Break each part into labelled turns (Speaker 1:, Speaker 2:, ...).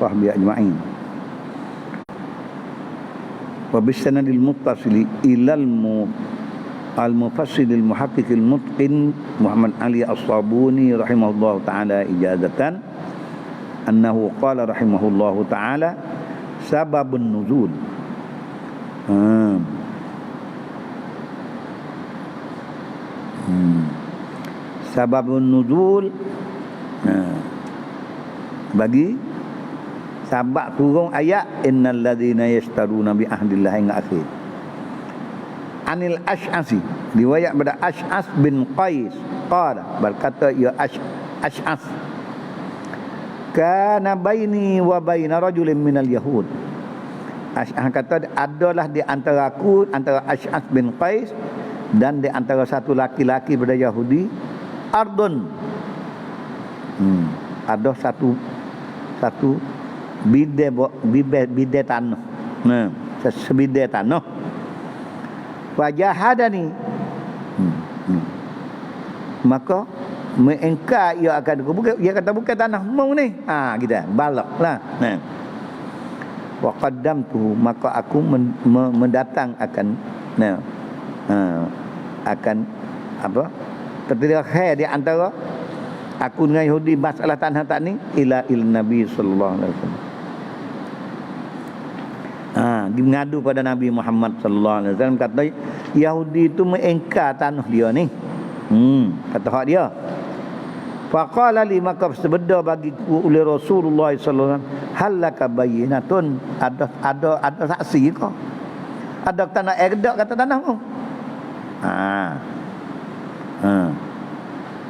Speaker 1: sahbihi ajma'in. Wa bisanadil muttasili ilal al-mufassil al-muhaqqiq al-mutqin Muhammad Ali As-Sabuni rahimahullahu ta'ala ijazatan annahu qala rahimahullahu ta'ala sababun nuzul. Sababun nuzul bagi sabab turun ayat innal ladzina yashtaruna bi ahdillahi ila akhir. Anil Ash'asi, riwayat pada Ash'as bin Qais qala, berkata ya Ash'as, kana baini wa baina rajulin minal yahud. Ash'as kata adalah di antara aku, antara Ash'as bin Qais dan di antara satu laki-laki pada Yahudi, ardun, ada satu bide tanah, sebide tanah. Wajahadani, maka mengingkar ia akan bukan, ia kata bukan tanah mu ni, kita balaklah. Wa qaddamtu, maka aku mendatang akan akan apa, tertera khair di antara aku dengan Yahudi masalah tanah tak ni ila Nabi sallallahu alaihi wasallam. Mengadu pada Nabi Muhammad sallallahu alaihi wasallam, kata Yahudi itu mengingkar tanah dia ni. Kata hak dia. Faqala li, maka bersabda bagiku oleh Rasulullah sallallahu alaihi wasallam, halaka bayyinatun, ada saksi ke? Ada tanah erdak kata tanahmu?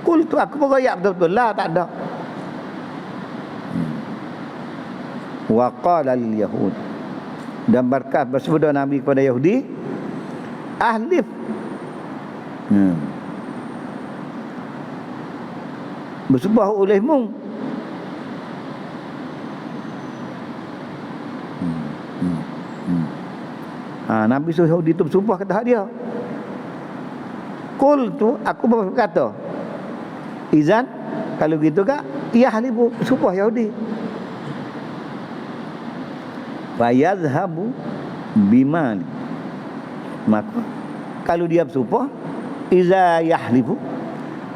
Speaker 1: Qultu, aku berroyak betul-betul lah, tak ada. Wa qala lil yahud, dan berkat bersabda Nabi kepada Yahudi, ahlif, bersumpah olehmu. Nabi suruh Yahudi itu bersumpah, kata dia. Qultu, aku berkata, izan, kalau gitu kak, ia halifu, bersumpah Yahudi. Fayadhhabu bimali, maka kalau dia bersumpah, iza yahlifu,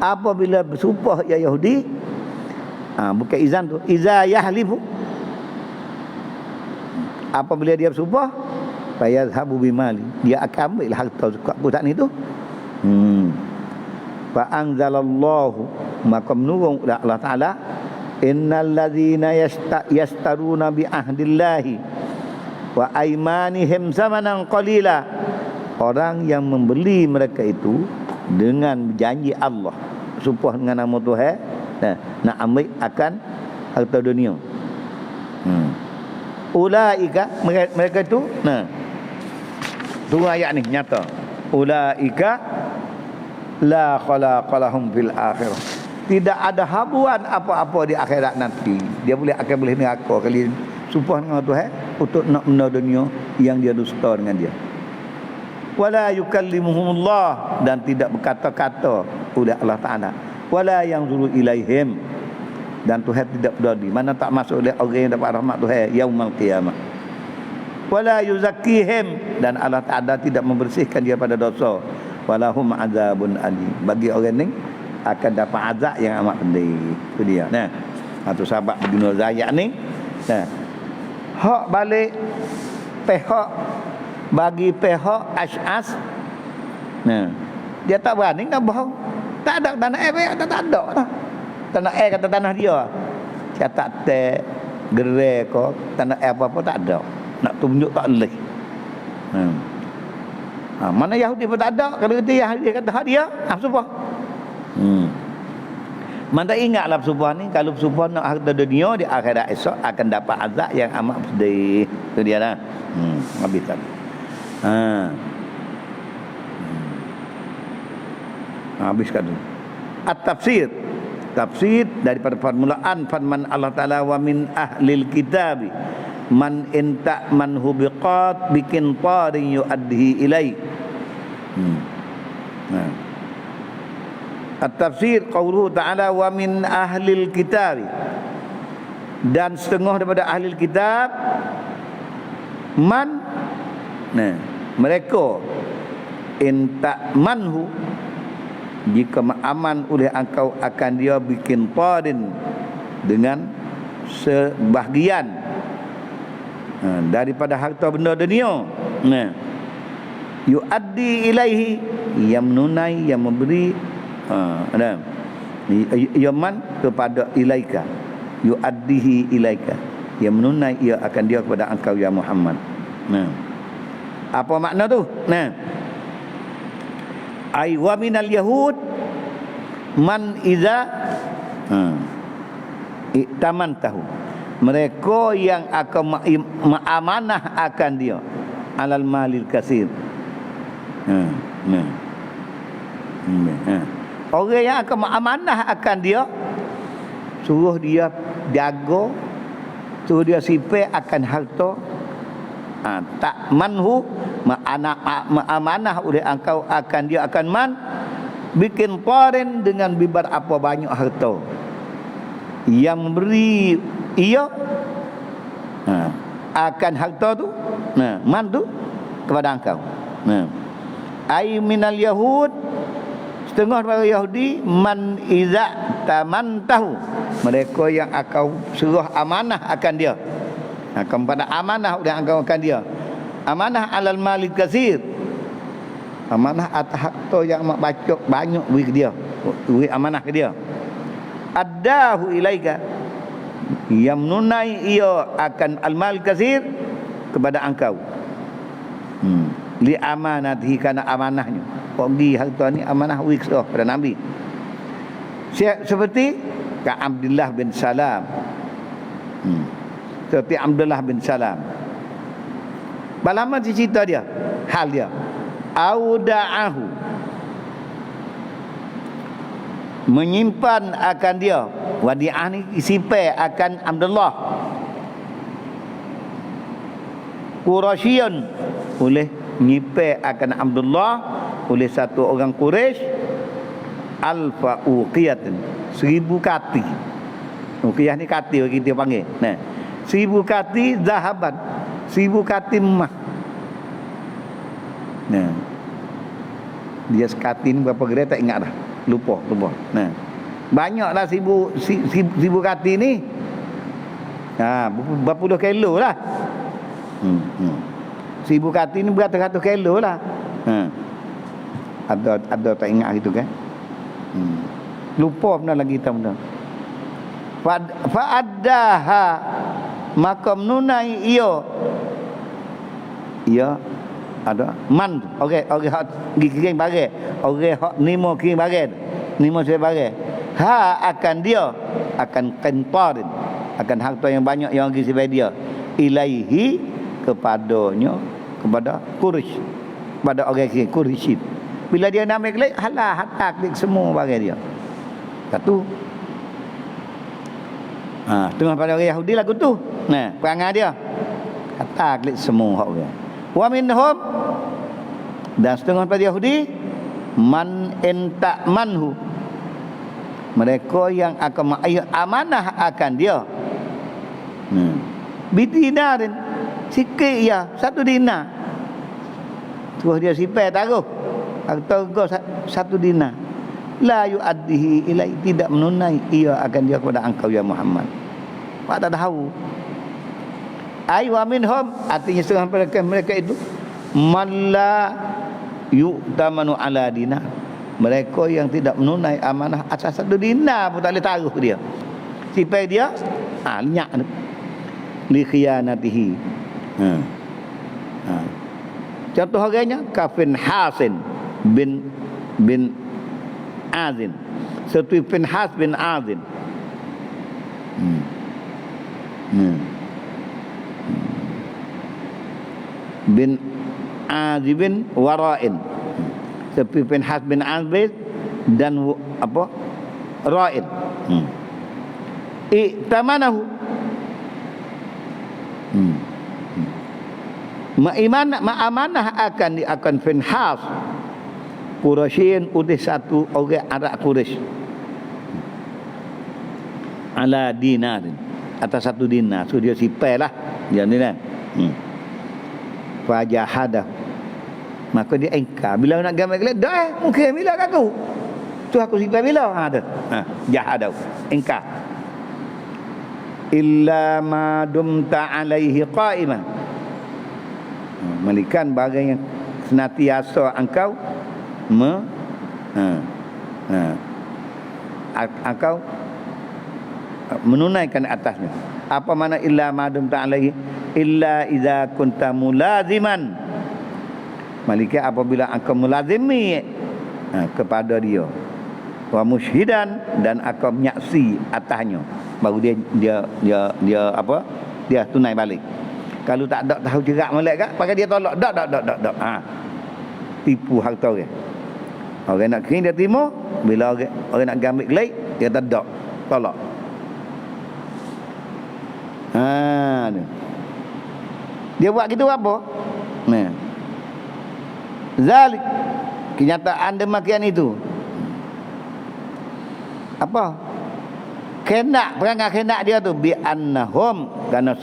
Speaker 1: apabila bersumpah ya Yahudi, bukan izan tu, iza yahlifu, apabila dia bersumpah, fayadhhabu bimali, dia akan ambil harta pusat ni tu. Fa anzalallahu, maka menurun Allah Ta'ala, innal ladzina yastaruna bi ahdillahi wa aymanihim zamanan qalila, orang yang membeli mereka itu dengan janji Allah, sumpah dengan nama Tuhan, nak ambil akan harta dunia. Ulaika, mereka itu, turun ayat ni nyata, ulaika la khalaqalahum fil akhirah, tidak ada habuan apa-apa di akhirat nanti. Dia akan boleh neraka kali sumpah dengan Tuhan untuk nak benda dunia yang dia dusta dengan dia. Wala yukallimuhumullah, dan tidak berkata-kata oleh Allah Ta'ala. Wala yanzuru ilaihim, dan Tuhan tidak peduli, mana tak masuk oleh orang yang dapat rahmat Tuhan yaumul qiyamah. Wala yuzakkihim, dan Allah Ta'ala tidak membersihkan dia pada dosa. Walahum azabun alim, bagi orang ni akan dapat azab yang amat pedih. Itu dia. Itu sahabat berguna ayat ni. Hak balik pihak, bagi pihak Ash'as, dia tak berani nak bohong. Tak ada tanah air, tak ada lah. Tanah air kata tanah dia. Catat tek, gerai ke, tanah air apa-apa tak ada. Nak tunjuk tak boleh. Mana Yahudi pun tak ada. Kalau kita Yahudi kata hak dia, bersumpah. Mana ingatlah bersumpah ni, kalau bersumpah nak harta dunia, di akhirat esok akan dapat azab yang amat pedih. Itu dia lah. Habiskan. Habiskan tu. At-tafsir, tafsir daripada permulaan firman Allah Ta'ala, wa min ahlil kitabi man inta manhu biqat bikin tarin yuadhi ilai. At-tafsir qauluhu ta'ala wa min ahlil kitabi, dan setengah daripada ahli kitab man, nah mereka inta manhu, jika aman oleh engkau akan dia bikin padin dengan sebahagian daripada harta benda dunia. Nah, yuaddi ilaihi, yang menunai, yang memberi, yaman kepada ilaika, yuaddihi ilaika, yang menunai ia akan dia kepada engkau ya Muhammad. Nah, apa makna tu? Nah, ai wa minal yahud man iza itamantahu, mereka yang akan mengamanah akan dia alal malil kasir. Orang yang akan mengamanah akan dia, suruh dia jaga, suruh dia simpan akan harta, tak manhu, mengamanah oleh engkau akan dia akan man, bikin paren dengan bibar apa banyak harta, yang memberi ia akan harta tu, man tu kepada engkau. Ai minal yahud, setengah daripada Yahudi, man iza tamantahu, mereka yang akan suruh amanah akan dia, akan pada amanah dan akan dia, amanah alal malik kasir, amanah atas harta yang amat banyak bagi dia, beri amanah ke dia. Addahu ilaika, yang menunai ia akan al-mal kasir kepada engkau. Li amanatihi, karena amanahnya. Bagi harta ni amanah wiksoh pada Nabi. Seperti Kak Abdullah bin Salam. Seperti Abdullah bin Salam. Balama cerita dia, hal dia. Auda'ahu, menyimpan akan dia, wadi'ah ni simpan akan Abdullah. Qurasyun, oleh nyimpan akan Abdullah oleh satu orang Quraisy, alfa uqiyatin, 1000 kati. Uqiyah ni kati bagi kita panggil. Nah, 1000 kati zahaban, 1000 kati emas. Nah, dia sekati ni berapa gram tak ingat dah. Lupa. Nah, banyaklah 1000 kati ni. Berapa puluh kilo lah. 1000 kati ni beratus-ratus kilo lah. Ada tak ingat itu kan? Lupa benar lagi kita benar. Fa'addaha, maka menunai ia ada man, orang hak kirim barang, orang hak nimo kirim barang, nimo saya barang, akan dia akan qintarin, akan harta yang banyak yang pergi sebagai dia, ilaihi, kepadanya, kepada Quraisy, kepada orang kirim Quraisy. Bila dia nak ambil halah hatak klik semua barang dia. Satu. Tengah pada orang Yahudi lagu tu. Nah, perangai dia. Hatak klik semua hak orang. Wa minhum, dan setengah pada Yahudi, man enta manhu, mereka yang akan amanah akan dia. Bidinarin, sikit ya, 1 dinar. Terus dia simpan taruh. Harta kau 1 dinar. La yuaddihi ilai, tidak menunai ia akan dia kepada engkau ya Muhammad. Pak tak tahu. Ai wa minhum, artinya setengah mereka itu man la yu'tamanu ala dinar, mereka yang tidak menunai amanah atas 1 dinar pun tak boleh taruh dia. Simpan dia, lenyap li khiyanatihi. Contoh orangnya kafin Hasin bin Azin, seperti Pinhas bin Azin. Bin Azibin Wara'in, seperti Pinhas bin Azib dan apa Ra'in. I'tamanahu, ma'amanah akan Pinhas Quraisyin, udah satu orang Arab Quraisy, ala dinarin, atas 1 dinar. So dia sipai lah. Dia ni kan. Fajahadah. Maka dia engkar. Bila nak gambar kelak, dah mungkin bila aku. Tu aku sipai bila. Ada. Jahadah. Engkar. Illa ma dumta alaihi qa'iman. Melikan barang yang senantiasa engkau engkau menunaikan atasnya. Apa makna illa madum ta'alaihi? Illa idza kunta mulaziman. Malika apabila engkau mulazimi kepada dia. Wa musyhidan, dan engkau menyaksi atasnya, baru dia apa? Dia tunai balik. Kalau tak ada tahu jerak molek kak, pakai dia tolak. Dak. Tipu harta orang. Orang nak kering dia terima, bila orang nak gambil kelai, dia tak dak. Tolak. Dia buat gitu apa? Nah. Zalik, kenyataan demikian itu. Apa? Perangai kenak dia tu bi annahum, kerana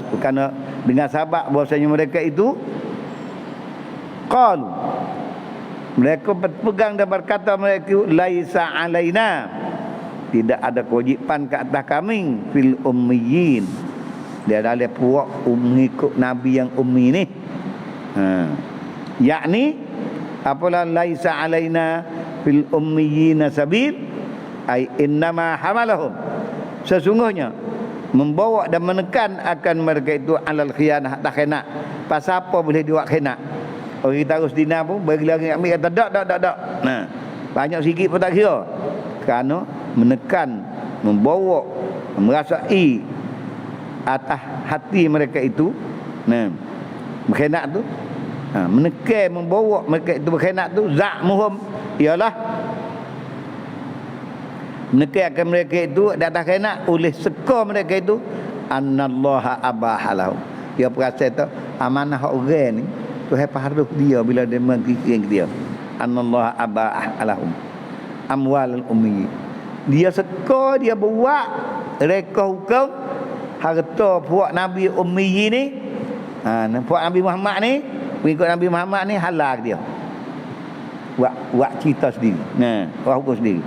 Speaker 1: dengan sebab bahwasanya mereka itu qalu, mereka berpegang dan berkata mereka laisa alaina, tidak ada kewajipan ke atas kami fil ummiyin, dia adalah puak mengikut nabi yang ummi ni. Yakni apalah laisa alaina fil ummiyin sabil, ai innama hamalahum, sesungguhnya membawa dan menekan akan mereka itu alal khianah, tak khianat. Pasal apa boleh dia buat khianat? Orang kita harus dinar pun bagi lagi ambil kata dak. Nah, banyak sikit pun tak kira. Kerana menekan, membawa, merasai atas hati mereka itu, nah, berkhianat tu, menekan, membawa mereka itu berkhianat tu, za'muhum, ialah menekan mereka itu di atas khianat oleh seka mereka itu annallaha abahalahu. Dia perasa tu amanah orang ni Tuhan paruh dia bila dia mengkiring dia. Annallaha abahalahum amwal ummi. Dia seka, dia buat reka hukum harta puak Nabi ummi ni. Puak Nabi Muhammad ni, mengikut Nabi Muhammad ni halal dia. Buat cerita sendiri. Buat hukum sendiri.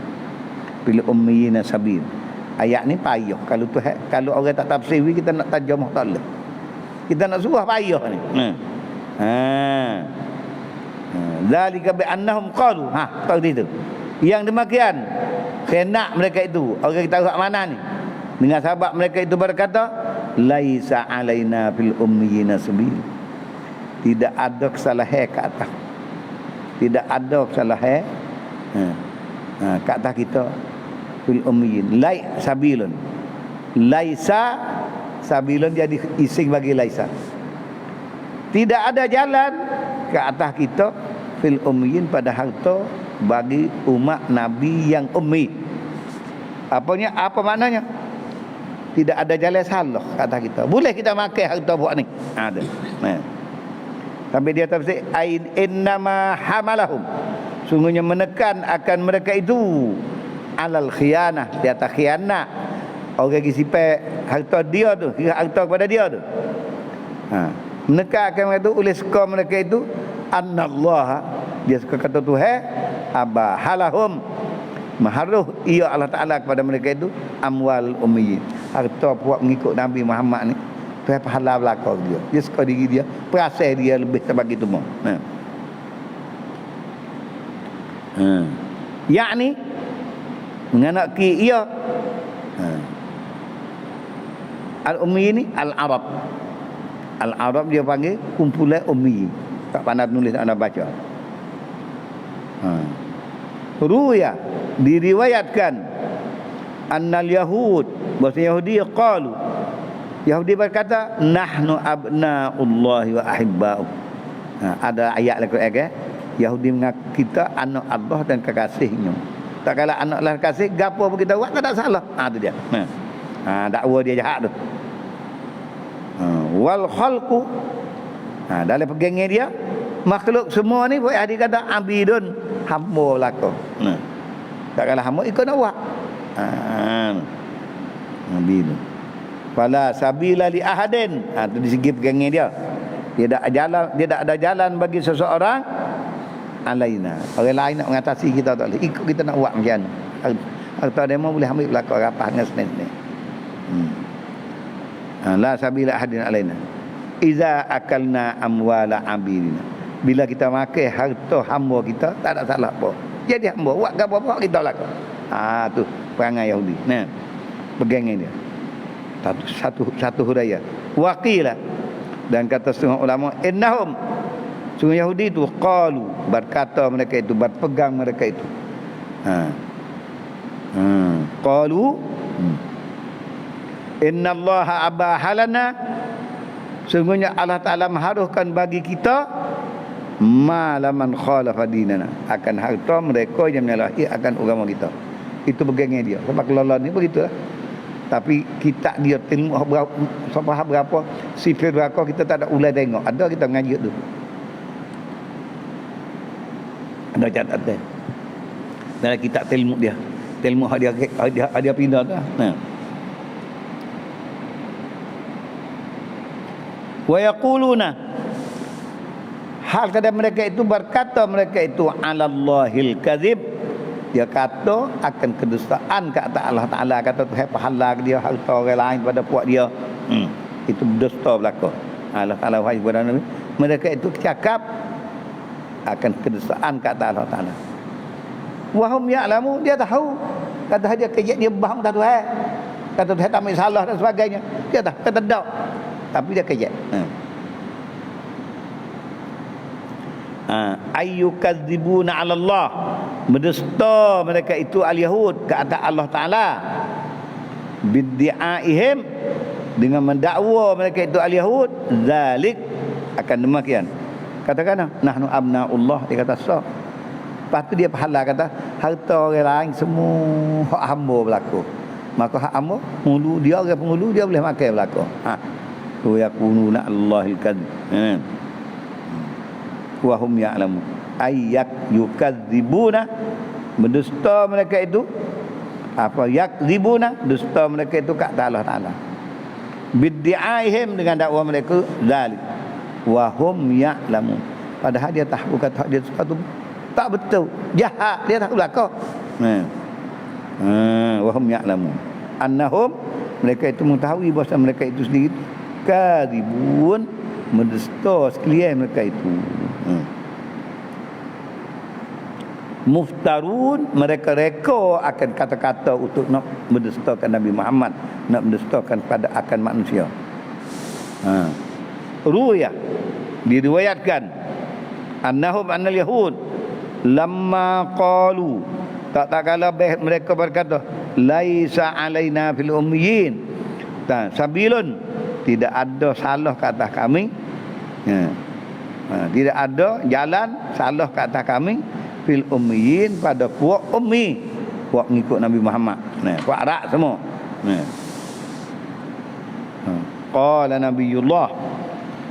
Speaker 1: Bil ummiyina sabil. Ayat ni payah. Kalau orang tak tafsir, kita nak terjemah tak boleh. Kita nak suruh payah ni. Zalika bi annahum qalu. Tahu itu. Yang demikian khianat mereka itu. Orang kita tahu mana ni? Dengan sahabat mereka itu berkata, laisa alaina fil ummiyina sabil. Tidak ada kesalahan ke atas. Tidak ada kesalahan ke atas kita fil ummiyin. Sabilun. Laisa sabilun jadi isim bagi laisa. Tidak ada jalan ke atas kita fil ummiyin pada harta bagi umat Nabi yang ummi. Apa maknanya? Tidak ada jalan salah ke atas kita. Boleh kita makan harta buat ni. Ada. Tapi dia tafsir ain innama hamalahum. Sungguhnya menekan akan mereka itu alal khianah, di atas khianat. Orang yang sipai harta dia tu, harta kepada dia tu. Menekan akan mereka itu oleh suka mereka itu annallaha, dia suka kata Tuhan abahalahum, maharuh ia Allah Ta'ala kepada mereka itu amwal ummiyin, harta puak mengikut Nabi Muhammad ni. Tuhan pahala belakang dia. Dia suka diri dia, perasaan dia lebih terbagi tu semua. Yakni menganaki ia al-ummi ni al-arab. Al-arab dia panggil kumpulan ummi. Tak pandai nulis, tak pandai baca. Ruya, diriwayatkan annal yahud, bahasa Yahudi qalu, Yahudi berkata nahnu abnaullahi wa ahibba'u. Ada ayat dalam Quran, Yahudi mengaku kita anak Allah dan kekasihnya. Tak kala anak Allah kekasih, gapo pun kita buat tak ada salah. Tu dia. Dakwa dia jahat tu. Wal khalqu, dalam pegangan dia makhluk semua ni boleh ada kata abidun, hamba belaka. Tak kala hamba ikut nak buat. Abidun. Fala sabila li ahadin. Tu di segi pegangan dia. Dia tak ada jalan bagi seseorang alaina. Orang lain nak mengatasi kita tak boleh. Ikut kita nak buat macam mana. Atau demo boleh ambil belakang rapah dengan senang-senang. La sabila ahadin alaina. Iza akalna amwala abidina. Bila kita makan harta hamba kita, tak ada salah apa. Jadi hamba buat apa-apa kita lakukan. Tu perangai Yahudi. Nah, pegangan dia. Satu huraya. Waqila, dan kata setengah ulama, innahum, sungguh Yahudi itu qalu, berkata mereka itu, berpegang mereka itu. Qalu innallaha abahalana, sungguhnya Allah Ta'ala mengharuhkan bagi kita malaman khalafa dinana, akan harta mereka yang menyalahi akan agama kita. Itu pegangan dia. Sebab kelolon ni begitulah. Tapi kita dia ilmu berapa sifir berapa kita tak ada ulai tengok. Ada kita mengaji tu. Ada catatan. Dalam kitab ilmu dia. Ilmu dia pindah tu. Nah. Wa yaquluna, hal kata mereka itu, berkata mereka itu alallahil kadzib, dia kata akan kedustaan ke atas Allah Ta'ala, kata Tuhan pahala dia harta orang lain pada puak dia. Itu dusta belaka. Allah Ta'ala wahai kepada Nabi, mereka itu cakap akan kedustaan ke atas Allah Ta'ala. Wahum ya'lamu, dia tahu. Kata dia kejap, dia faham kata Tuhan. Kata Tuhan tak ambil salah dan sebagainya. Dia tahu, kata tak. Tapi dia kejap. Ayyukadzibuna 'ala Allah, mendusta mereka itu al-Yahud ke atas Allah Ta'ala, biddi'aihim, dengan mendakwa mereka itu al-Yahud zalik, akan demikian. Katakan nahnu abna'ullah, dia kata so. Lepas tu dia pahala, kata harta orang lain semua hak hamba berlaku. Maka hak hamba mulu dia, orang pengulu dia boleh makan berlaku. Tu yakununa Allahil kadzib. Wa hum ya'lamu ayyak yukadzibuna, mendusta mereka itu apa, yakdzibuna, dusta mereka itu kat Allah Ta'ala, biddi'aihim, dengan dakwa mereka zalik, wa hum ya'lamu, padahal dia tahu kata dia sesuatu tak betul, jahat, dia tahu belaka. Wa hum ya'lamu annahum, mereka itu mengetahui bahawa mereka itu sendiri kadzibun, mendusta sekalian mereka itu. Muftarun, mereka reka akan kata-kata untuk nak mendustakan Nabi Muhammad, nak mendustakan pada akan manusia. Ruya, diriwayatkan, annahum annal yahud lamma qalu, tak kala mereka berkata, laisa alaina fil ummiyin, sabilun, tidak ada salah ke atas kami. Tidak ada jalan salah ke atas kami fil ummiyin, pada puak ummi, puak ngikut Nabi Muhammad, puak Arab semua. Qala Nabiullah,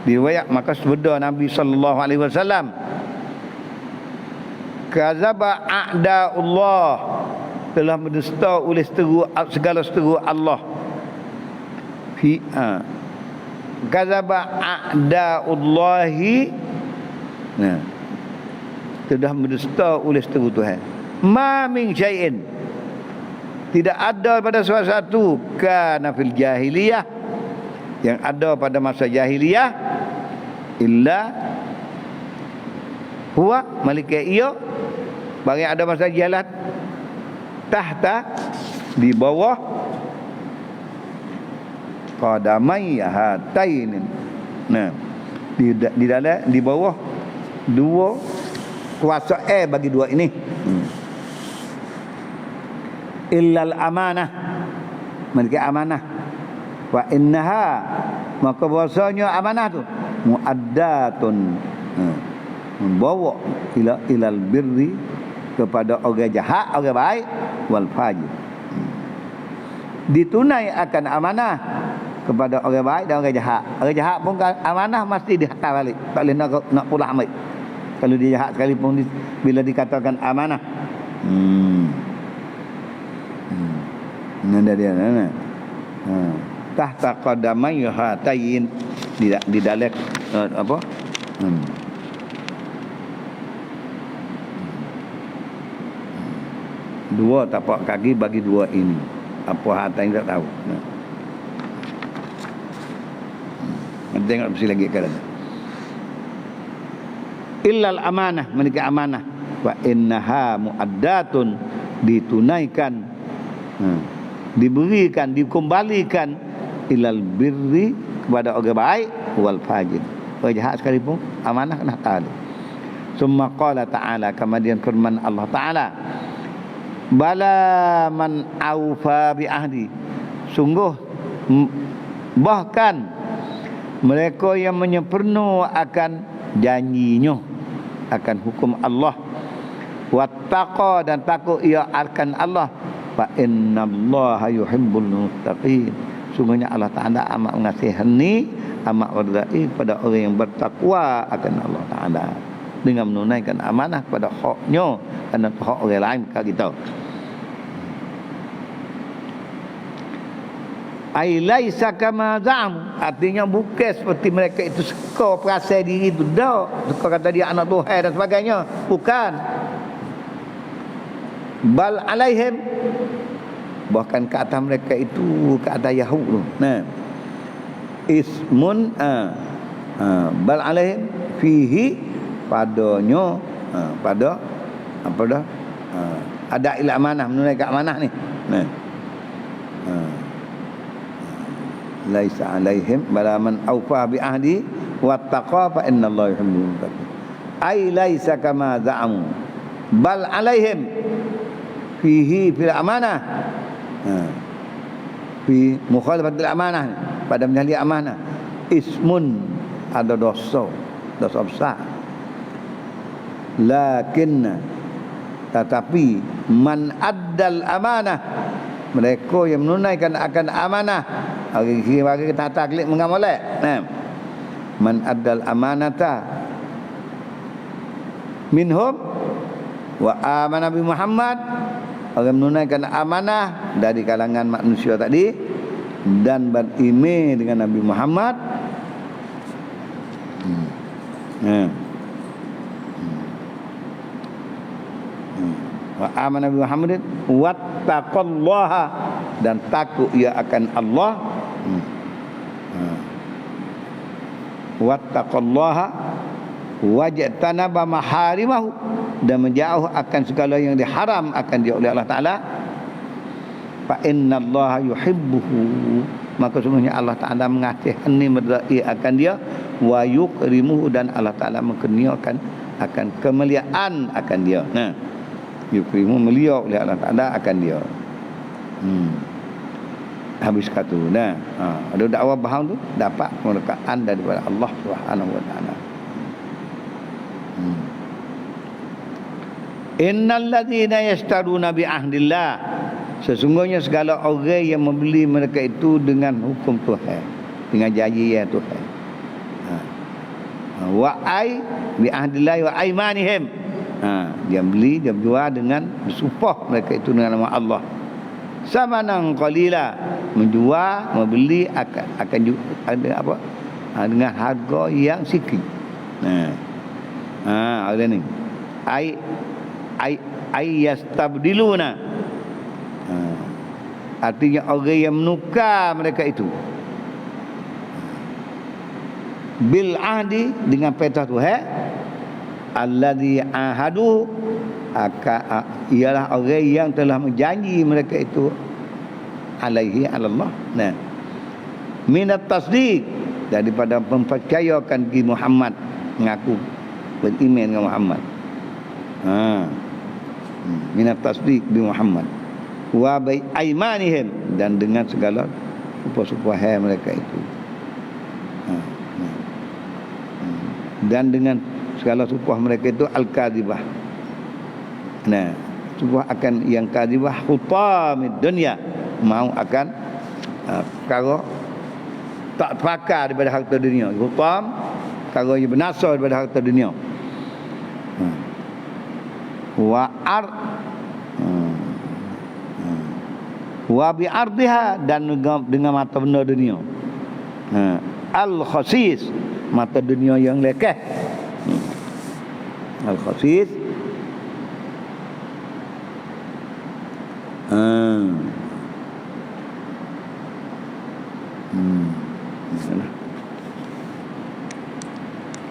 Speaker 1: diriwayat, maka sabda Nabi sallallahu alaihi wasallam, kadzaba a'daullah, telah mendusta oleh segala seteru Allah. Kadzaba a'daullahi, sudah mendusta oleh seteru Tuhan. Ma min syai'in, tidak ada pada sesuatu, kana fil jahiliyah, yang ada pada masa jahiliyah, illa huwa, malika ia, bagi ada masa jalan, tahta, di bawah qadamai hatain, di dalam, di bawah dua kuasa bagi dua ini. Illal amanah, mereka amanah. Wa innaha, maka bahasanya amanah tu muaddatun, membawa ilal birri, kepada orang jahat, orang baik, wal fajir, ditunai akan amanah kepada orang baik dan orang jahat. Orang jahat pun amanah mesti dihantar balik, tak boleh nak pula ambil. Kalau dia jahat sekalipun, bila dikatakan amanah, nanda dia, tahta qadamai hatain di dalam apa? Dua tapak kaki bagi dua ini. Apa hatain tak tahu. Tengok mesti lagi kata. Illal amanah, menika amanah. Wa innaha muaddatun, ditunaikan, diberikan, dikembalikan ilal birri, kepada orang baik, wal fajir, orang jahat sekalipun amanah kena tahu. Summa qala ta'ala, kemudian firman Allah Ta'ala, bala man awfa bi ahdi, sungguh bahkan mereka yang menyempurna akan janjinya, akan hukum Allah, wattaqa, dan takut ia akan Allah, fa innallaha yuhibbul muttaqin, sungguhnya Allah Ta'ala amat mengasihani, amat meridai pada orang yang bertakwa akan Allah Ta'ala dengan menunaikan amanah pada haknya dan hak orang lain kat kita. Ai laisa kama za'am, artinya bukan seperti mereka itu suka perasaan diri itu dak, suka kata dia anak Tuhan dan sebagainya, bukan. Bal alaihim, bahkan ke atas mereka itu, ke atas Yahud tu, nah, ismun bal alaihim fihi, padanya pada apa dah, ada ila amanah, menunaikan amanah ni, nah, laisa alaihim bala man awfa bi ahdi wattaqa fa innallaha yuhibbul muttaqin. Ai laisa kama za'amu bal alaihim fihi fil amanah, fi mukhalafatil amanah, pada menyalahi amanah, ismun, ada dosa besar, lakin tetapi man addal amanah, mereka yang menunaikan akan amanah, bagi tata klik mengamalak, man addal amanata minhum wa amana bi Muhammad, orang menunaikan amanah dari kalangan manusia tadi dan beriman dengan Nabi Muhammad, wa amana bi Muhammadin wattaqallaha, dan takut ia akan Allah, wattaqallaha wajtanaba maharimahu, dan menjauh akan segala yang diharam akan dia oleh Allah Ta'ala, fa innallaha yuhibbuhu, maka sesungguhnya Allah Ta'ala mengasihani, meridai akan dia, wa yukrimuhu, dan Allah Ta'ala mengkurniakan akan kemuliaan akan dia. Nah, yukrimu, mulia oleh Allah Ta'ala akan dia. Habis kata, nah, ada dakwah bahang tu dapat kemerdekaan daripada Allah Subhanahu wa Ta'ala. Innal ladzina yashtaruna bi ahdillah, sesungguhnya segala orang yang membeli mereka itu dengan hukum Tuhan, dengan janji Tuhan. Wa ai bi ahdillah wa aimanihim, dia beli, dia jual dengan bersumpah mereka itu dengan nama Allah. Samanan qalila, menjual, membeli akan ada apa? Dengan harga yang sikit. Ada ni. Ai yastabdiluna. Artinya orang yang menukar mereka itu bil ahdi, dengan perintah Tuhan, alladhi ahadu, ialah orang yang telah menjanji mereka itu alaihi Allah, nah, minat tasdiq, daripada mempercayakan di Muhammad, mengaku beriman dengan Muhammad, minat tasdiq bi Muhammad, wa bi aimanihim, dan dengan segala sumpah-sumpah mereka itu, dan dengan segala sumpah mereka itu al-kadhibah, nah, sumpah akan yang kadhibah, hutamid dunya, mau akan perkara tak terpakar daripada harta dunia, hutam perkara yang binasa daripada harta dunia, wa bi ardiha, dan dengan mata benda dunia. Al khasis, mata dunia yang lekeh. Al khasis.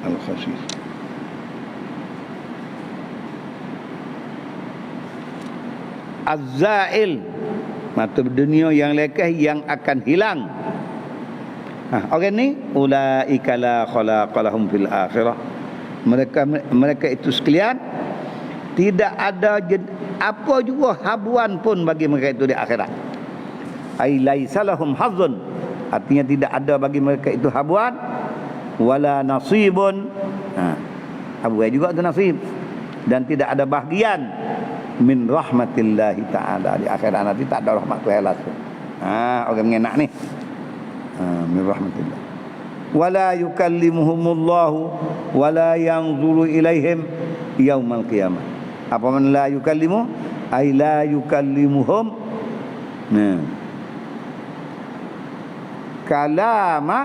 Speaker 1: Al khasis. Az-zail, mata dunia yang lekeh yang akan hilang. Orang ni ulaika la khalaqa lahum fil akhirah. Mereka itu sekalian tidak ada apa juga habuan pun bagi mereka itu di akhirat. Ai laisa lahum hazzun, artinya tidak ada bagi mereka itu habuan, wala nasibun. Habuan juga itu nasib, dan tidak ada bahagian min rahmatillahi ta'ala, di akhirat nanti tak ada rahmat Tuhan langsung. Orang mengenak ni. Min rahmatillah. Wala yukallimuhumullahu wala yanzuru ilaihim yaumal qiyamah. Apa man la yukallimu? Ay la yukallimuhum. Kalama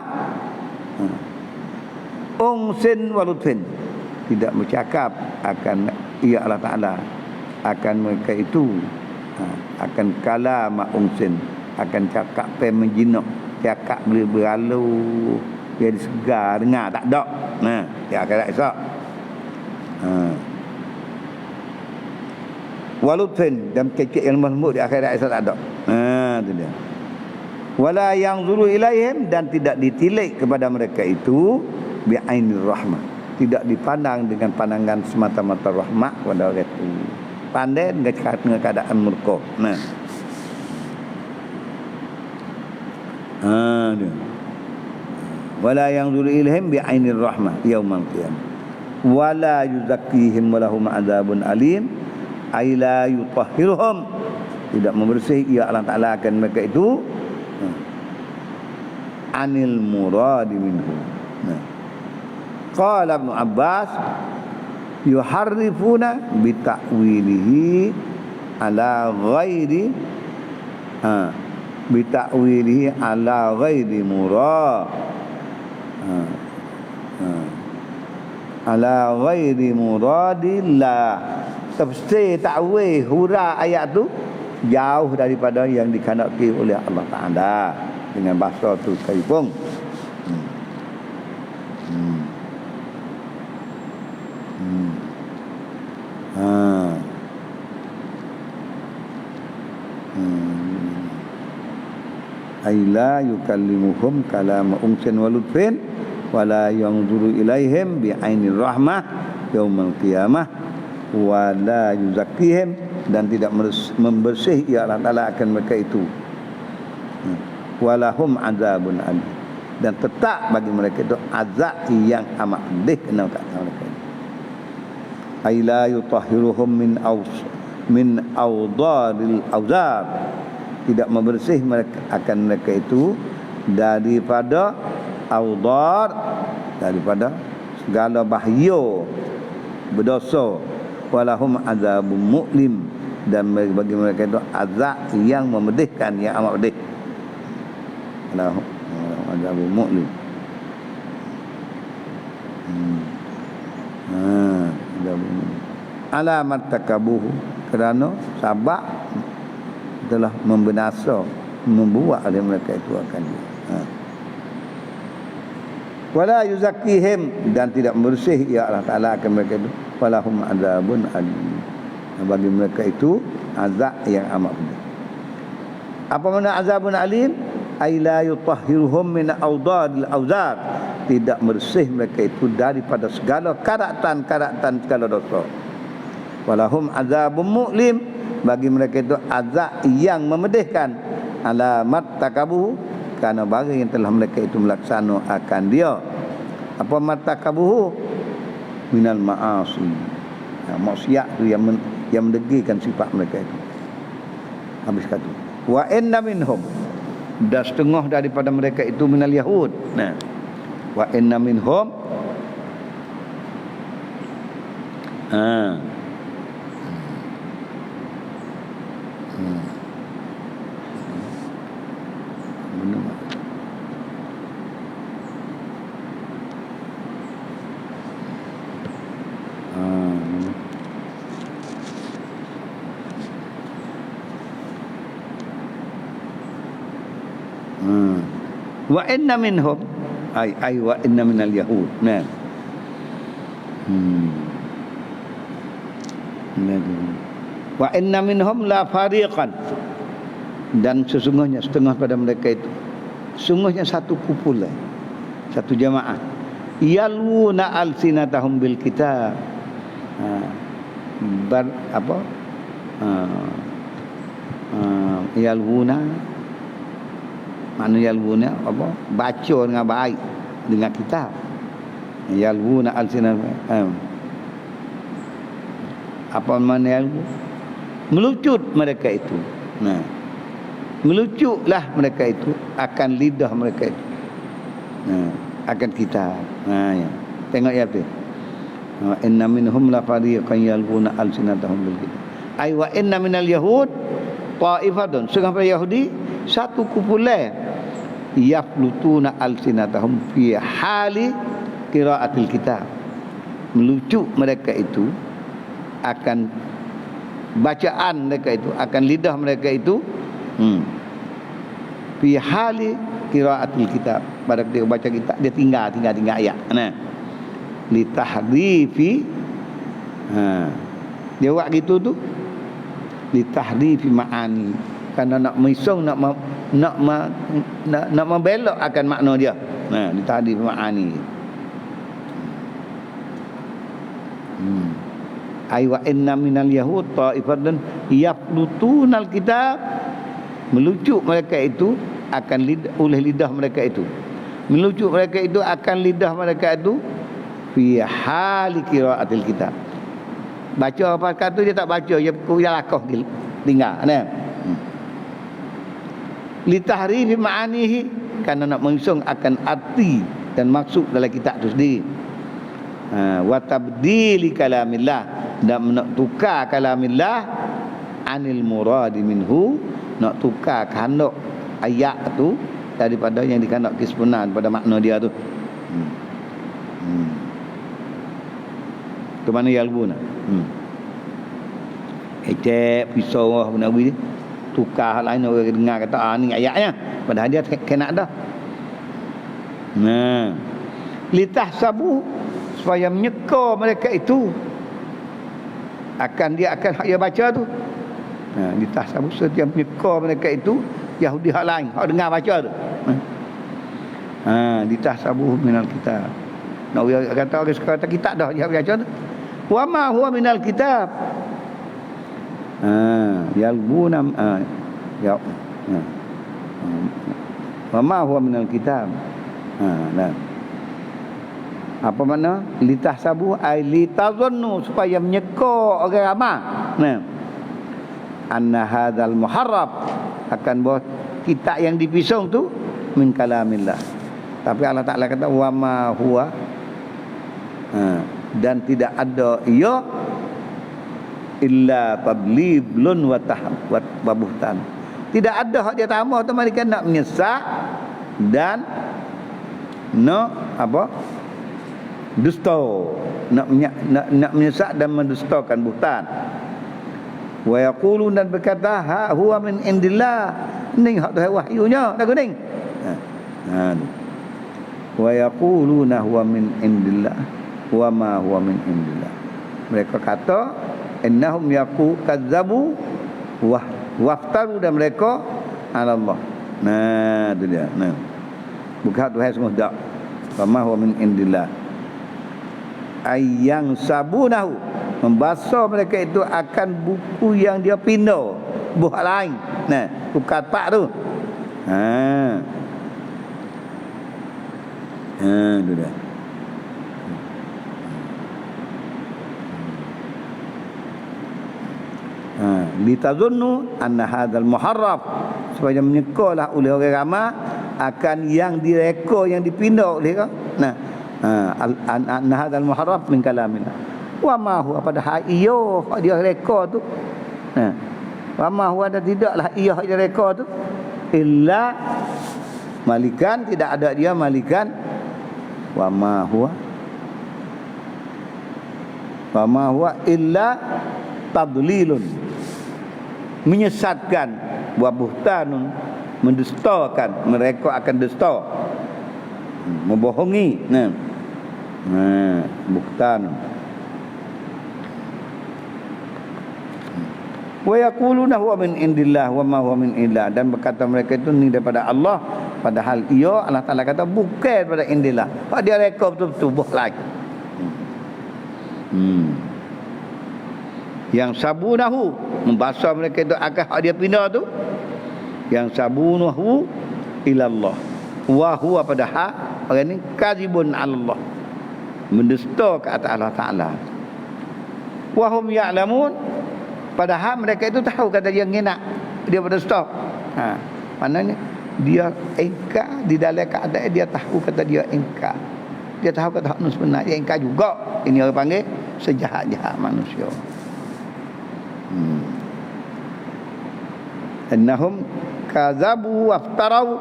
Speaker 1: ungsin walutfin, tidak bercakap akan ia Allah Ta'ala akan mereka itu, akan kalama ungsin, akan cakap menjinak, cakap boleh beralu, jadi segar dengar tak ada. Di akhirat esok. Walutfin, dan kecik yang lembut di akhirat esok tak ada. Itu dia. Wala yanzuru ilaihim, dan tidak ditilik kepada mereka itu bi'ainir rahmah, tidak dipandang dengan pandangan semata-mata rahmat kepada orang itu, pandai dengan keadaan murka. Wala yanzuru ilaihim bi'ainir rahmah yaumal qiyamah wala yuzakkihim walahum adzabun alim, ay la yutahhiruhum, tidak membersih ia Allah Ta'ala akan mereka itu anil muradi minhu. Qala Ibn Abbas yuharrifuna bita'wilihi ala ghairi bita'wilihi ala ghairi murad ala ghairi muradillah. Tafsir ta'wil hura ayat tu jauh daripada yang dikehendaki oleh Allah Ta'ala dengan bahasa tu sekalipun. Aila yukallimuhum kalama ungsin walutfin wala yanzuru ilaihim bi'ainir rahmah yaumal qiyamah wala yuzakkihim, dan tidak membersih ya Allah Ta'ala akan mereka itu. Walahum azabun alim, dan tetap bagi mereka itu azab yang amat pedih kena kat mereka. Aila yutahhiruhum min awdaril awzar, tidak membersih mereka akan mereka itu daripada awdar, daripada segala bahaya berdosa. Walahum azabun mu'lim, dan bagi mereka itu azab yang memedihkan, yang amat pedih. Walahum azabun mu'lim. Alamat takabuhu, kerana sabak telah membinasa, membuat oleh mereka itu akan dia. Wala yuzakkihim, dan tidak bersih ya Allah Ta'ala akan mereka itu. Walahum azabun alim, bagi mereka itu azab yang amat pedih. Apa makna azabun alim? Ay la yutahhiruhum min awdadil awzar, tidak bersih mereka itu daripada segala karatan segala dosa. Walahum azabun mu'lim, bagi mereka itu azab yang memedihkan. Alamat takabuhu, karena barang yang telah mereka itu melaksanakan akan dia. Apa matakabuhu? Minal ma'asi, maksiat tu yang mendegilkan sifat mereka itu. Habis kata wa inna minhum, dan setengah daripada mereka itu minal yahud. Wa inna minhum Wa inna minhum ay wa inna minal yahud. Nah. Wa inna minhum la fariqan, dan sesungguhnya setengah pada mereka itu, sungguhnya satu kumpulan, satu jamaah, yaluna alsinatahum bil kitab. Yaluna, mana yaluna apa? Baca dengan baik dengan kitab. Yaluna alsinatahum. Apa mana yaluna? Melucut mereka itu. Nah, melucutlah mereka itu akan lidah mereka itu. Nah, akan kitab. Nah, ya. Tengok ya tu. Wa inna minhum la fariqan yaluna alsinatahum bil kitab. Ai wa inna minal yahud ta'ifatun, setengah Yahudi satu kumpulan yaflutuna alsinatahum fi hali qiraatil kitab. Melucut mereka itu akan bacaan mereka itu, akan lidah mereka itu fi hali qiraatil kitab, pada ketika baca kitab dia tinggal ayat. Nah, li tahrifi, dia buat gitu tu li tahrifi ma'ani, kerana nak misong, nak membelok akan makna dia. Nah, li tahrifi ma'ani. Ay wa inna minal yahud ta'ifatun yaflutunal kitab, melucut mereka itu akan oleh lidah mereka itu, melucut mereka itu akan lidah mereka itu fi hali qiraatil kitab. Baca apa kata dia tak baca, dia lakah tinggal. Nah, li tahrifi ma'anihi, kerana nak mengisong akan arti dan maksud dalam kitab itu sendiri. Wa tabdili kalamillah, dan nak tukar kalamillah anil muradi minhu, nak tukar kehendak ayat tu daripada yang dikehendak kesempurnaan pada makna dia tu. Ke mana yalbuna? Ejek pisau Nabi ni tukar hal lain, orang dengar kata ni ayatnya, padahal dia kena dah. Nah, litahsabu, supaya menyeka mereka itu akan dia akan hak dia baca tu. Nah, litahsabu setiap menyeka mereka itu Yahudi hak lain, hak dengar baca tu. Litahsabu minal kitab. Nak kata orang kata kitab dah dia baca tu. Wa ma huwa minal kitab. Yalbuna ya. Wa ma huwa minal kitab. Nah. Apa makna litahsabu ay litazannu, supaya menyeka orang ramai. Nah, anna hadzal muharraf, akan bahawa kitab yang dipisong tu min kalamillah. Tapi Allah Taala kata wa ma huwa, dan tidak ada ia illa tabliblun wa tahwat babuhtan. Tidak ada hak dia tambah tu, mereka nak menyesak dan nak apa? Dusta, nak menyesak dan mendustakan, buhtan. Wa yaqulun, dan berkata ha huwa min indillah, ning hak tu wahyunya tak kuning. Wa yaquluna huwa min indillah wa ma huwa min indillah. Mereka kata innahum kadzabu wa waftaru, dan mereka ala Allah. Nah, itu dia. Nah, bukan Tuhan semua tak. Wa ma huwa min indillah. Ayang sabunahu, membasuh mereka itu akan buku yang dia pindah buah lain. Nah, bukan pak tu. Itu dia. Litazunnu anna hadzal muharraf, supaya menyekalah oleh orang ramai akan yang direka, yang dipindah oleh dia. Nah, anna hadzal muharraf min kalamillah. Wa ma huwa, padahal iyo hak dia reka tu. Wa ma huwa, dan tidaklah ia hak dia reka tu illa malikan, tidak ada dia malikan. Wa ma huwa Wa ma huwa illa tadlilun, menyesatkan, wa buhtanun, mendustakan, mereka akan dusta, membohongi. Buhtanun. Wa yaquluna huwa min indillah wa ma huwa min indillah, dan berkata mereka itu ni daripada Allah, padahal ia Allah Taala kata bukan daripada indillah. Pak dia reka betul-betul buh lagi. Yang sabunahu, membasuh mereka itu akan hak dia pindah tu, yang sabunahu ilallah wa huwa padahal orang ni kadzibun Allah, mendusta ke atas Allah Taala. Wa hum ya'lamun, padahal mereka itu tahu kata dia ngenak, dia berdusta. Maknanya dia engkar di dalam keadaan dia tahu kata dia engkar. Dia tahu kata hak sebenar, dia engkar juga. Ini orang panggil sejahat-jahat manusia. Annahum kadzabu waftarau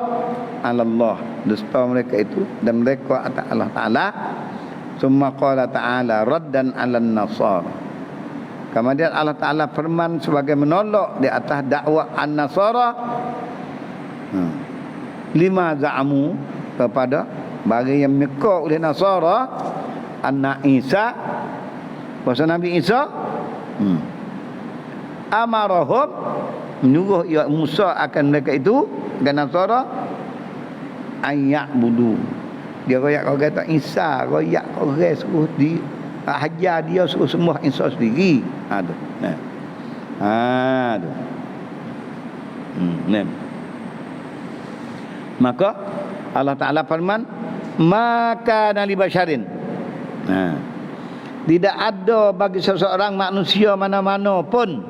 Speaker 1: 'ala Allah, dusta mereka itu dan mereka atas Allah Taala. Summa qala ta'ala raddan 'alan nasara, kemudian Allah Taala firman sebagai menolak di atas dakwah an-nasara, lima za'amu, kepada bagi yang mereka oleh Nasara anna Isa, bahasa Nabi Isa, amarahum, menyuruh ya Musa akan mereka itu, akan Nasara, ayyabudu, dia royak kau kata Isa, royak kau suruh di hajar dia, suruh sembah Isa sendiri. Tu maka Allah Ta'ala firman, maka nali basyarin, tidak ada bagi seseorang manusia mana-mana pun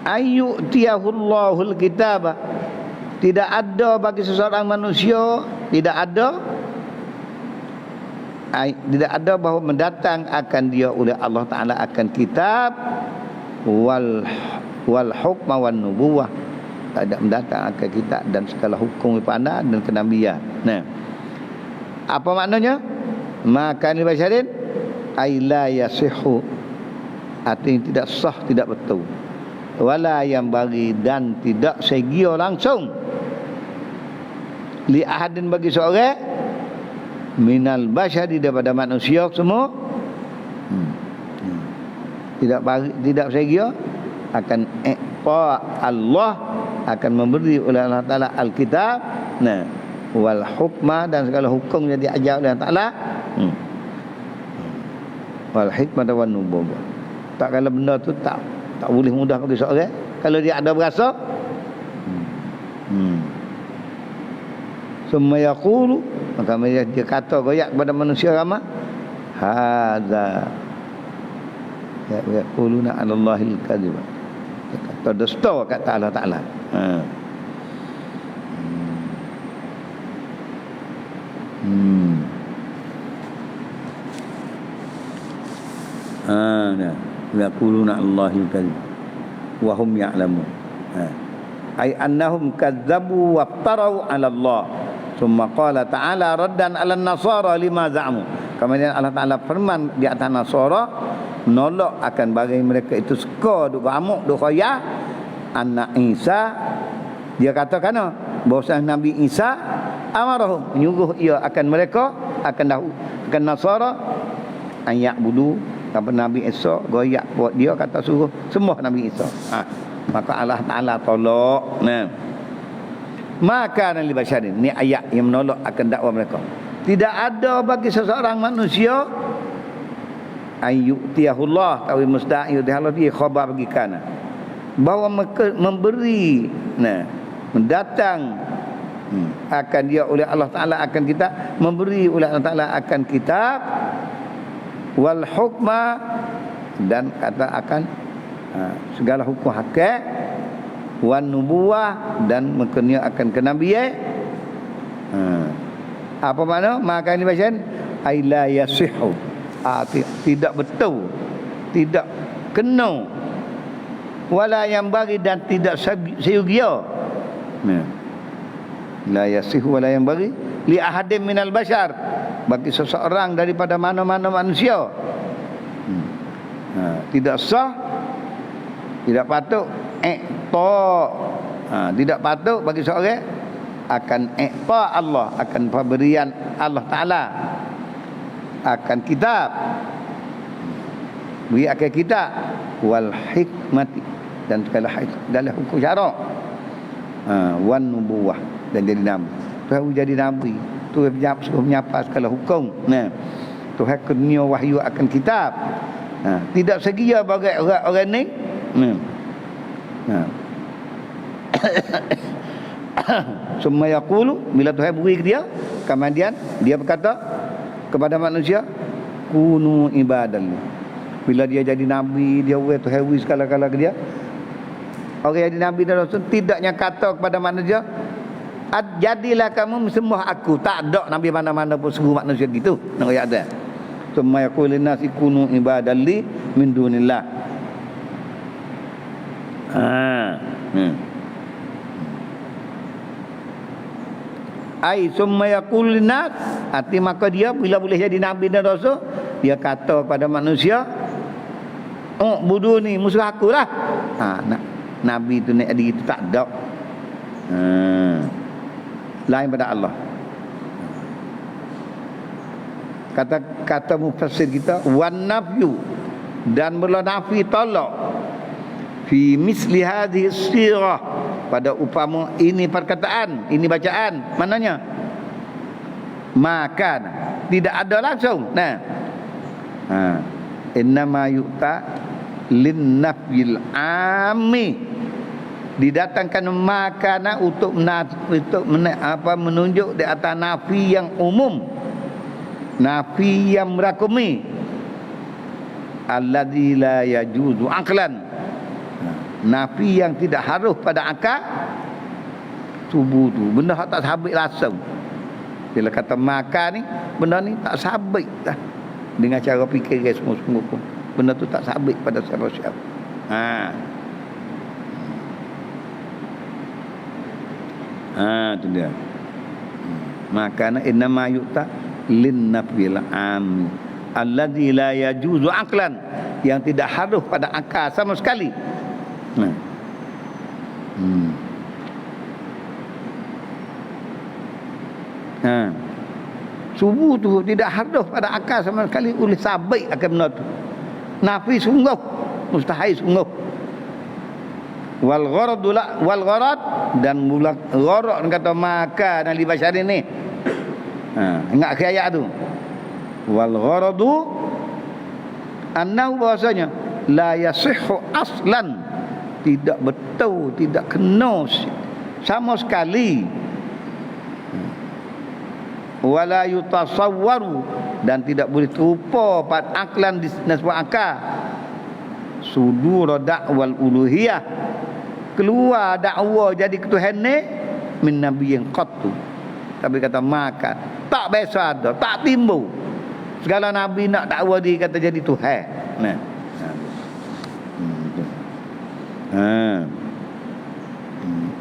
Speaker 1: ayyutiyahullahu alkitab, tidak ada bagi seseorang manusia, tidak ada bahawa mendatang akan dia oleh Allah Ta'ala akan kitab wal hukma wan nubuwah, tak ada mendatang akan kitab dan segala hukum pandang dan kenabian. Apa maknanya? Maka ni basyarin ay la yasihu, artinya tidak sah, tidak betul. Wala yang bagi, dan tidak segia langsung, li ahadin, bagi seorang minal basyari, daripada manusia semua, tidak segia akan Allah akan memberi oleh Allah Ta'ala Alkitab, wal hukmah, dan segala hukum yang diajar oleh Allah Ta'ala, wal hikmah dan wan nubuwah. Tak, kalau benda tu tak boleh mudah bagi seorang, kalau dia ada berasa. Summa yaqulu, maka dia kata goyak kepada manusia ramai, hadza yaquluna 'ala Allahil kadhib, kata dusta kata Allah Ta'ala. Yaquluna 'ala Allahil kadhib wa hum ya'lamun, ay annahum kadzabu waftarau 'ala Allah. Summa qala ta'ala raddan 'ala an-nasara lima za'amu, kemudian Allah Ta'ala firman di atas Nasara, menolak akan bagi mereka itu suka duk amuk duk khoya anak Isa. Dia katakan bahawa Nabi Isa amarahum, menyuruh ia akan mereka, akan Nasara, ayak budu, kepada Nabi Isa, goyak buat dia, kata suruh sembah Nabi Isa. Maka Allah Ta'ala tolak. Maka nali basyarin, ni ayat yang menolak akan dakwah mereka. Tidak ada bagi seseorang manusia ayyutiyahullah, tawi musta'in yutiyahullah, dia khabar bagi kana, bahawa memberi, mendatang akan dia oleh Allah Ta'ala akan kita, memberi oleh Allah Ta'ala akan kitab, wal hukma, dan kata akan segala hukum hakik, wan nubuwah, dan mengkenia akan kenabian. Apa makna? Maka ini bacaan ay la yasihu, tidak betul, tidak kena, wala yang bagi, dan tidak seyogia, la yasihu wala yang bagi li ahadin minal bashar, bagi seseorang daripada mana-mana manusia. Tidak sah, tidak patut tidak patut bagi seorang akan Allah, akan pemberian Allah Ta'ala, akan kitab, beri akan kitab, wal hikmati, dan segala hukum syarak, wan nubuwah, dan jadi nabi. Tuhan jadi nabi, Tuhan suruh menyapa segala hukum. Tuhan kurnia wahyu akan kitab. Tidak segia bagi orang ni. Semua yaqulu, bila Tuhan beri ke dia, kemudian dia berkata kepada manusia, kunu ibadan. Bila dia jadi nabi, dia Tuhan beri segala-gala ke dia. Orang yang jadi nabi dan rasul tidaknya kata kepada manusia, jadilah kamu sembah aku. Tak ada nabi mana-mana pun suruh manusia gitu. Nak ayat ada. Semua yaqulu nasi kunu ibadan li min dunillah. Ai summa yaqul nas, arti maka dia bila boleh jadi nabi dan rasul, dia kata kepada manusia, buduni musuh aku lah. Nabi tu nak ada itu tak ada. Lain pada Allah. Kata mufassir kita, wan nafyu, dan mula nafi tolak fi misli hadhihi sirah, pada upama ini perkataan, ini bacaan, mananya makan, tidak ada langsung. Innama yu'ta lin nafyil ami, didatangkan makana untuk menunjuk di atas nafi yang umum, nafi yang merakumi, alladzi la yajuzu aqlan, nafi yang tidak harus pada akal. Tubuh tu benda tak sabit langsung. Bila kata makan ni, benda ni tak sabit dah dengan cara fikir dia semua pun. Benda tu tak sabit pada siapa-siapa. Tu dia. Makan innama yu'ta lin nafil am alladzi la yajuzu aqlan, yang tidak harus pada akal sama sekali. Subuh tu tidak harus pada akal sama sekali, oleh sabit akan benda tu. Nafi sungguh, mustahil sungguh. Wal gharad, dan mula gharad kata makan ahli bashar ni. Ingat ke ayat tu. Wal gharadu annahu, bahasanya la yasihhu aslan, tidak betul, tidak kena sama sekali. Wala yutasawwaru, dan tidak boleh terupa pad aklan di sebuah akal. Sudur dakwal uluhiyah, keluar dakwa jadi ketuhanan ni min nabiyyin qattu. Tapi kata makan tak biasa ada, tak timbul. Segala nabi nak dakwa dia kata jadi Tuhan.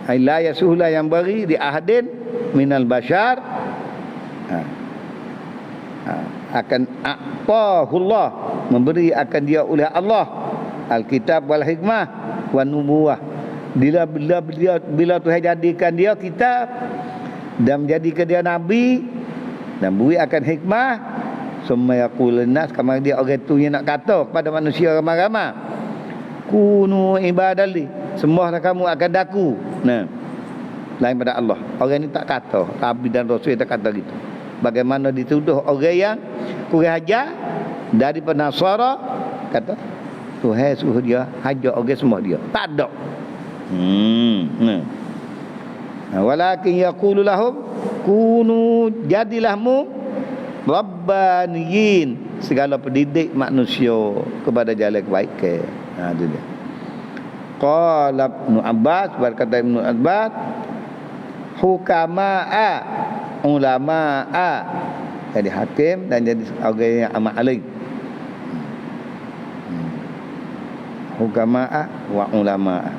Speaker 1: Ai la yasuhla, yang beri di ahadin minal bashar, akan aqahullah, memberi akan dia oleh Allah alkitab wal hikmah wan nubuwah. Bila Tuhan jadikan dia kitab dan menjadikan dia nabi dan beri akan hikmah, semua yaqulun nas, kama dia orang tu yang nak kata kepada manusia ramai-ramai, kunu ibadalli, semua kamu akan daku. Lain pada Allah. Orang ni tak kata, nabi dan rasul tak kata gitu. Bagaimana dituduh orang yang kurang ajar dari Nasara, kata Tuhan suruh dia hajar orang semua dia. Tak ada. Walakin yaqulu lahum kunu, jadilah mu rabbaniyin, segala pendidik manusia kepada jalan kebaikan. Itu dia. Qala Ibnu Abbas, berkata Ibnu Abbas, hukama'a, ulama'a, jadi hakim dan jadi orang yang amat alim. Hukama'a wa ulama'a.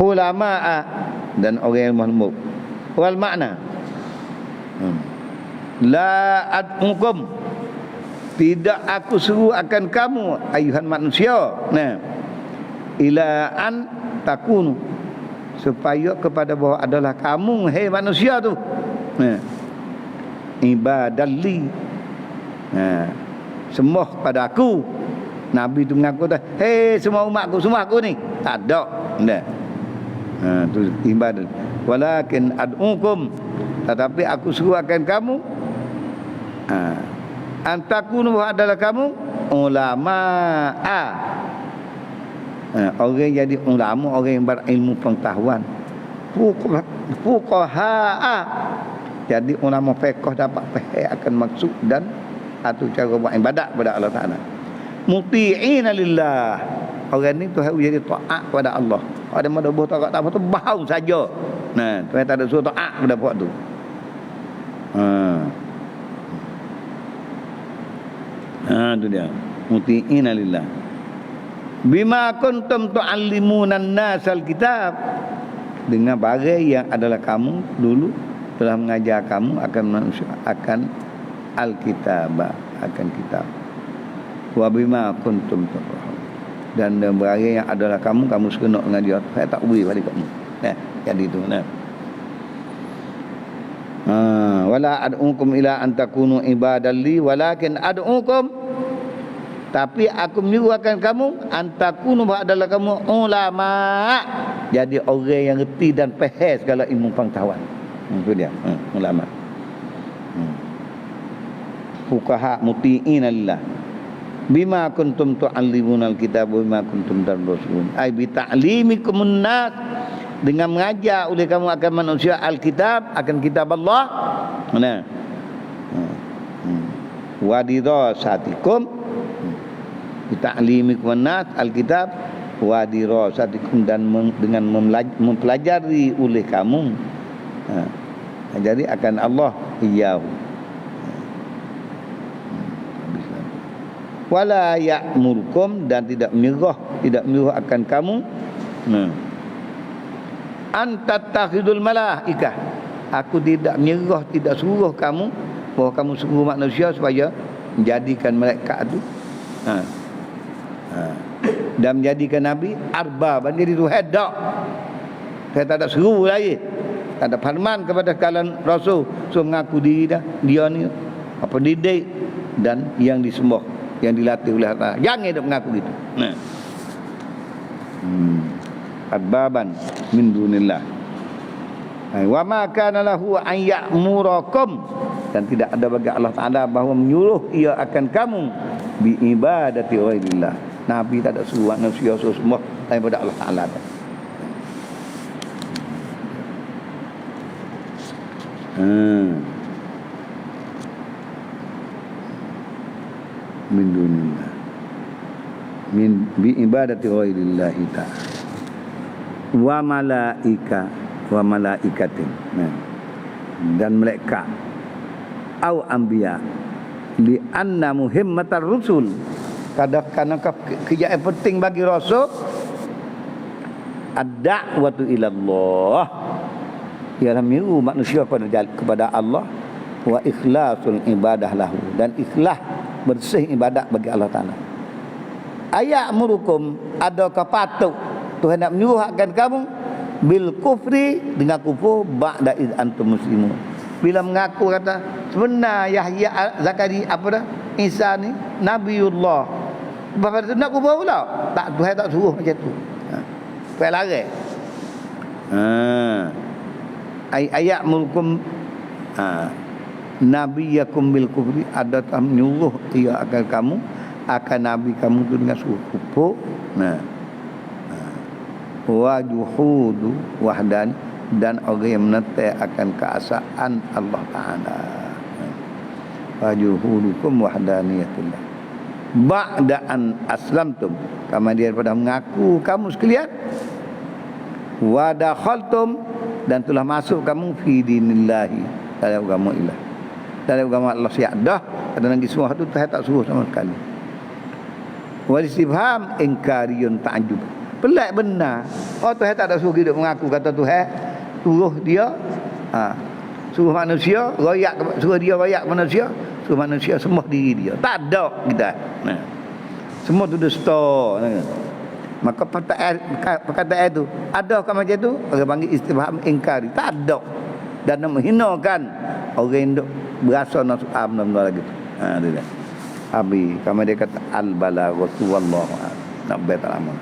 Speaker 1: Ulama'a dan orang yang mahmud. Wal makna, La ad'ukum, tidak aku seru akan kamu ayuhan manusia, nah, ila an takunu, supaya kepada bahawa adalah kamu hai manusia tu, nah, ibadalli, nah, sembah pada aku. Nabi tu mengaku dah, hei semua umatku, semua aku ni, tak ada, nah, tu ibadah. Walakin ad'ukum, tetapi aku seru akan kamu, antakunu adalah kamu ulama'a, orang jadi ulama, orang yang berilmu pengetahuan, fuqaha'a, jadi ulama fiqh dapat faham akan maksud dan atau cara buat ibadat kepada Allah Taala. Muti'ina lillah, orang ni tu harus jadi taat kepada Allah. Ada mana buat taat tak apa tu bau saja. Nah, tu tak ada suruh taat kepada buat tu. Tu dia. Muti'ina lillah. Bima kuntum tu'allimuna an-nasal kitab, dengan barang yang adalah kamu dulu telah mengajar kamu akan manusia akan al-kitab, akan kitab. Wa bima kuntum tafahun, dan barang yang adalah kamu seronok dengan dia, saya tak beri pada kamu. Nah, jadi itu. Nah, wala ad'ukum ila an takunu ibadalli walakin ad'ukum, tapi aku menyuruh akan kamu antakunu adalah kamu ulama, jadi orang yang reti dan faham segala ilmu pengetahuan. Itu dia, ulama. Fuqaha muti'ina lillah. Bima kuntum tu'allimuna al-kitab wa bima kuntum tadrusun. Ai bi ta'limikum nas, dengan mengajar oleh kamu akan manusia al-kitab, akan kitab Allah. Mana? Wa dirasatikum, bi ta'limikum nas al-kitab wa dirasatikum, dan dengan mempelajari oleh kamu. Jadi akan Allah iyahu. Wala ya'murukum, dan tidak menyuruh akan kamu antattakhidul malaikah, aku tidak menyuruh, tidak suruh kamu bahawa kamu suruh manusia supaya menjadikan malaikat itu dan menjadikan nabi arbab, jadi Tuhan tak. Saya tak ada suruh lagi, tak ada firman kepada kalian rasul so mengaku diri dia ni apa didik dan yang disembah, yang dilatih oleh Allah. Jangan dia mengaku gitu. Nah. Arbaban min dunillah. Wa ma kana lahu an ya'murakum, dan tidak ada bagi Allah Taala bahawa menyuruh ia akan kamu bi ibadati ghairillah. Nabi tak ada suruh manusia semua daripada Allah Taala. Min dunillah, min bi ibadati ghairillah ta'ala wa malaikatin, dan malaikat au anbiya, li anna muhimmatar rusul, kadang-kadang kerja yang penting bagi rasul ad-da'watu ila Allah, ialah menyeru manusia kepada Allah, wa ikhlasul ibadah lahu, dan ikhlas bersih ibadat bagi Allah Ta'ala. Ayat murukum, adakah patut Tuhan nak menyuruh akan kamu bil kufri, dengan kufur ba'da iz antum muslimun, bila mengaku kata sebenar Yahya Zakaria apa dah Isa ni Nabiullah, bapak tu nak kufur pula, tak, Tuhan tak suruh macam tu. Tuhan larang. Ayat murukum nabiyakum bil kufri, adakah menyuruh ia akan kamu akan nabi kamu tu dengan suruh kufur. Wa juhudu wahdan, dan orang yang menentang akan keesaan Allah Taala. Wa juhudukum wahdaniyatullah ba'da an aslamtum, kemudian pada mengaku kamu sekalian, wa dakhaltum, dan telah masuk kamu fi dinillahi, dalam agama ilah, dalam agama Allah siap dah, ada lagi semua tu Tuhan tak suruh sama sekali. Wal istibham ingkariyun ta'jub, pelik benar. Oh Tuhan tak ada suruh hidup mengaku kata Tuhan suruh dia Suruh manusia royak, suruh dia royak manusia, suruh manusia sembah diri dia. Tak ada kita. Nah. Semua tu dusta. Maka perkataan itu ada kan macam tu, orang panggil istifham ingkari. Tak ada. Dan menghinakan orang yang berasa nak benda lagi tu. Ha dia. Abi kama dia kata al balaghatu wallahu nak bet lama.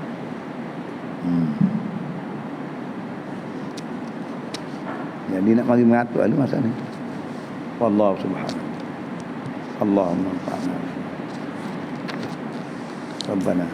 Speaker 1: Jadi nak mari mengatur ada masa ni. Wallahu subhanahu. Allahumma fa'alna. Rabbana